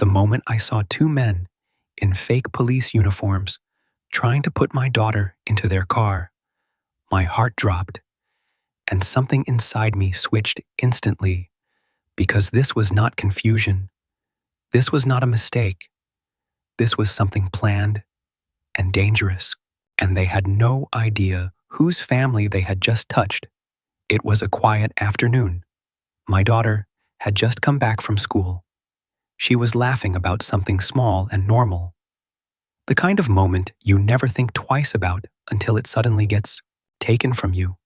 The moment I saw two men in fake police uniforms trying to put my daughter into their car, my heart dropped, and something inside me switched instantly, because this was not confusion. This was not a mistake. This was something planned and dangerous, and they had no idea whose family they had just touched. It was a quiet afternoon. My daughter had just come back from school. She was laughing about something small and normal. The kind of moment you never think twice about until it suddenly gets taken from you.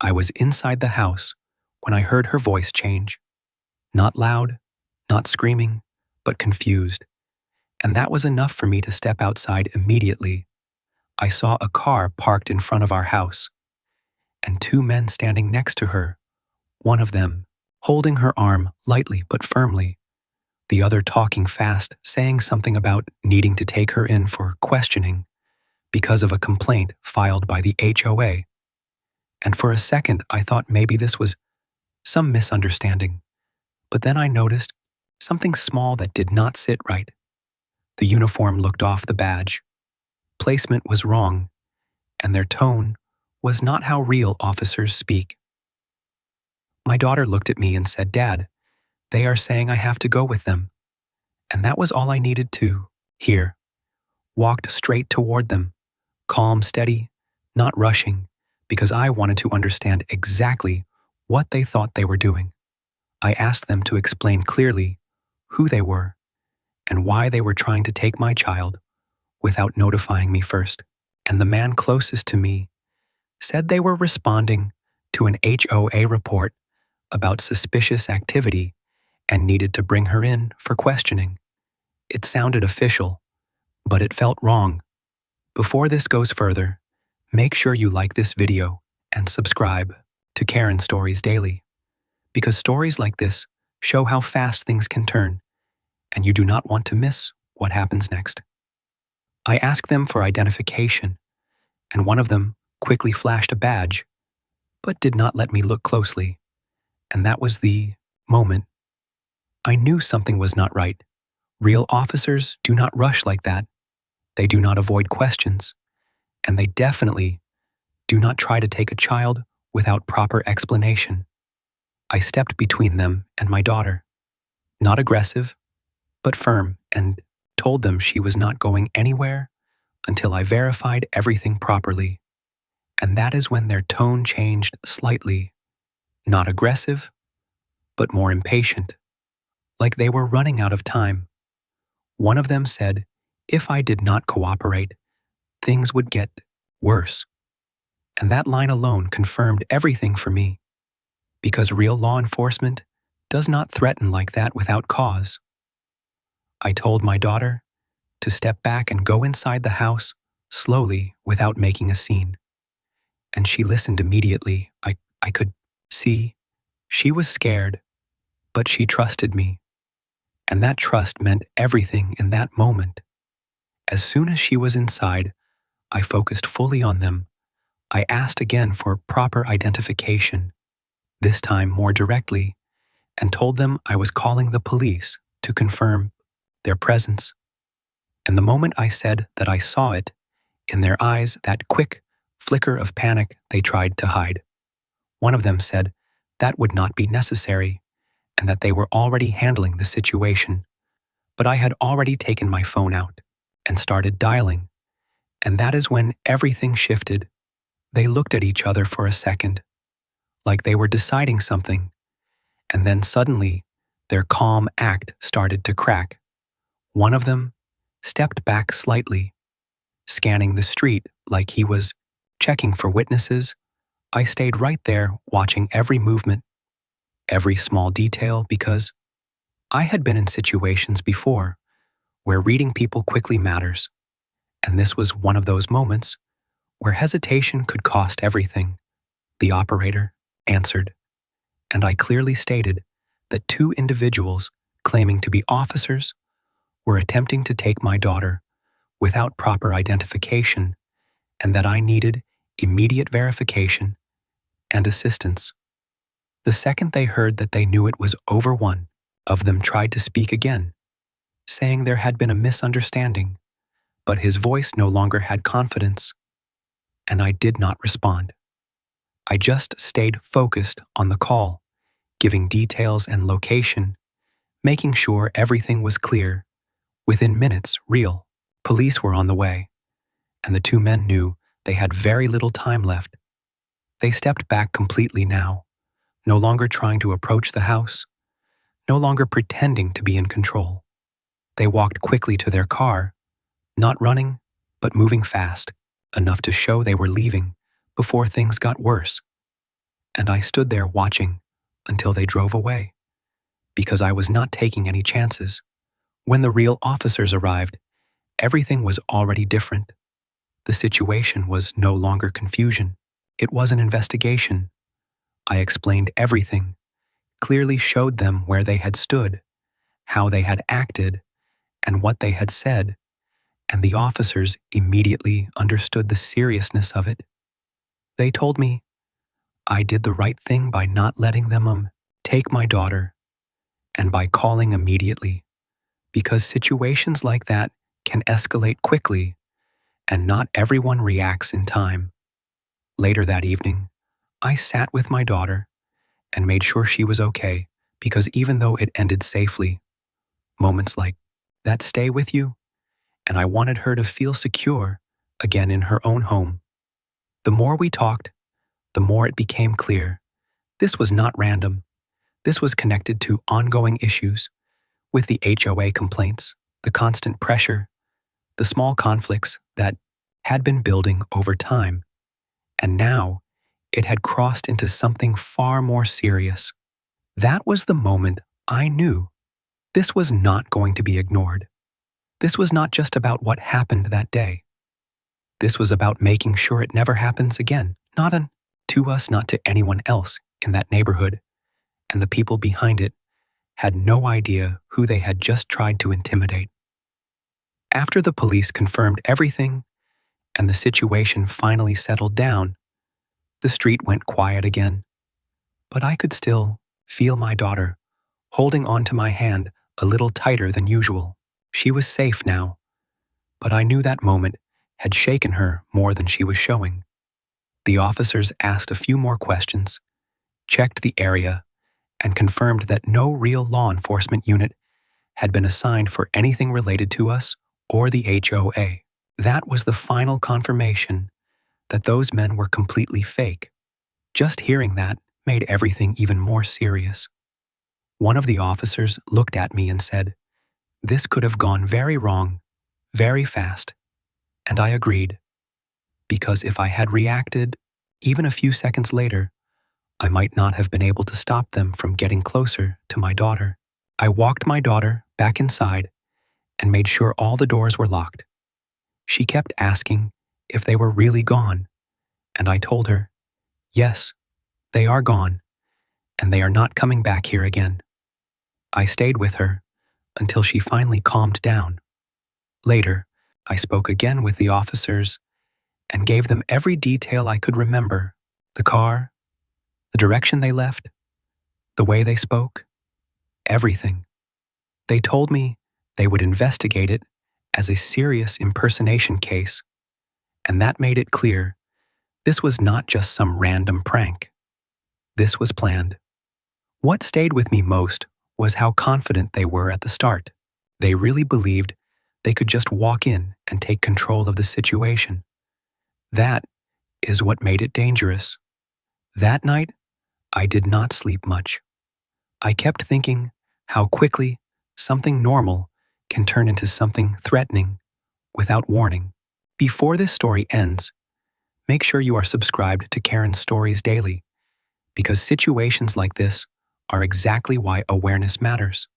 I was inside the house when I heard her voice change. Not loud, not screaming, but confused. And that was enough for me to step outside immediately. I saw a car parked in front of our house, and two men standing next to her, one of them holding her arm lightly but firmly, the other talking fast, saying something about needing to take her in for questioning because of a complaint filed by the HOA. And for a second, I thought maybe this was some misunderstanding. But then I noticed something small that did not sit right. The uniform looked off the badge. Placement was wrong, and their tone was not how real officers speak. My daughter looked at me and said, "Dad, they are saying I have to go with them." And that was all I needed to hear. Walked straight toward them, calm, steady, not rushing, because I wanted to understand exactly what they thought they were doing. I asked them to explain clearly who they were and why they were trying to take my child without notifying me first. And the man closest to me said they were responding to an HOA report about suspicious activity and needed to bring her in for questioning. It sounded official, but it felt wrong. Before this goes further, make sure you like this video and subscribe to Karen Stories Daily, because stories like this show how fast things can turn, and you do not want to miss what happens next. I asked them for identification, and one of them quickly flashed a badge, but did not let me look closely. And that was the moment I knew something was not right. Real officers do not rush like that. They do not avoid questions, and they definitely do not try to take a child without proper explanation. I stepped between them and my daughter, not aggressive, but firm, and told them she was not going anywhere until I verified everything properly. And that is when their tone changed slightly, not aggressive, but more impatient, like they were running out of time. One of them said, if I did not cooperate, things would get worse. And that line alone confirmed everything for me, because real law enforcement does not threaten like that without cause. I told my daughter to step back and go inside the house slowly without making a scene. And she listened immediately. I could see she was scared, but she trusted me. And that trust meant everything in that moment. As soon as she was inside, I focused fully on them. I asked again for proper identification, this time more directly, and told them I was calling the police to confirm their presence. And the moment I said that I saw it, in their eyes, that quick flicker of panic they tried to hide. One of them said that would not be necessary, and that they were already handling the situation. But I had already taken my phone out and started dialing, and that is when everything shifted. They looked at each other for a second, like they were deciding something, and then suddenly their calm act started to crack. One of them stepped back slightly, scanning the street like he was checking for witnesses. I stayed right there watching every movement, every small detail, because I had been in situations before where reading people quickly matters, and this was one of those moments where hesitation could cost everything. The operator answered, and I clearly stated that two individuals claiming to be officers were attempting to take my daughter without proper identification, and that I needed immediate verification and assistance. The second they heard that they knew it was over, one of them tried to speak again, saying there had been a misunderstanding, but his voice no longer had confidence, and I did not respond. I just stayed focused on the call, giving details and location, making sure everything was clear. Within minutes, real police were on the way, and the two men knew they had very little time left. They stepped back completely now, no longer trying to approach the house, no longer pretending to be in control. They walked quickly to their car, not running, but moving fast, enough to show they were leaving before things got worse. And I stood there watching until they drove away, because I was not taking any chances. When the real officers arrived, everything was already different. The situation was no longer confusion. It was an investigation. I explained everything, clearly showed them where they had stood, how they had acted, and what they had said, and the officers immediately understood the seriousness of it. They told me I did the right thing by not letting them take my daughter, and by calling immediately, because situations like that can escalate quickly, and not everyone reacts in time. Later that evening, I sat with my daughter and made sure she was okay, because even though it ended safely, moments like that stay with you, and I wanted her to feel secure again in her own home. The more we talked, the more it became clear. This was not random. This was connected to ongoing issues with the HOA complaints, the constant pressure, the small conflicts that had been building over time. And now it had crossed into something far more serious. That was the moment I knew this was not going to be ignored. This was not just about what happened that day. This was about making sure it never happens again, to us, not to anyone else in that neighborhood. And the people behind it had no idea who they had just tried to intimidate. After the police confirmed everything and the situation finally settled down, the street went quiet again. But I could still feel my daughter holding onto my hand a little tighter than usual. She was safe now, but I knew that moment had shaken her more than she was showing. The officers asked a few more questions, checked the area, and confirmed that no real law enforcement unit had been assigned for anything related to us or the HOA. That was the final confirmation that those men were completely fake. Just hearing that made everything even more serious. One of the officers looked at me and said, "This could have gone very wrong, very fast." And I agreed, because if I had reacted even a few seconds later, I might not have been able to stop them from getting closer to my daughter. I walked my daughter back inside and made sure all the doors were locked. She kept asking if they were really gone, and I told her, yes, they are gone, and they are not coming back here again. I stayed with her until she finally calmed down. Later, I spoke again with the officers and gave them every detail I could remember: the car, the direction they left, the way they spoke, everything. They told me they would investigate it as a serious impersonation case, and that made it clear this was not just some random prank. This was planned. What stayed with me most was how confident they were at the start. They really believed they could just walk in and take control of the situation. That is what made it dangerous. That night, I did not sleep much. I kept thinking how quickly something normal can turn into something threatening without warning. Before this story ends, make sure you are subscribed to Karen's Stories Daily, because situations like this are exactly why awareness matters.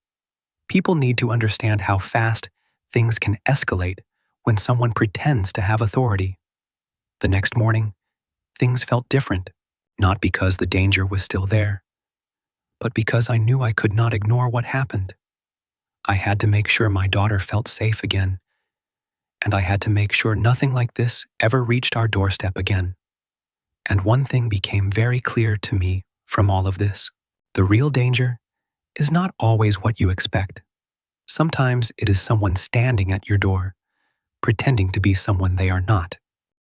People need to understand how fast things can escalate when someone pretends to have authority. The next morning, things felt different, not because the danger was still there, but because I knew I could not ignore what happened. I had to make sure my daughter felt safe again, and I had to make sure nothing like this ever reached our doorstep again. And one thing became very clear to me from all of this: the real danger is not always what you expect. Sometimes it is someone standing at your door, pretending to be someone they are not.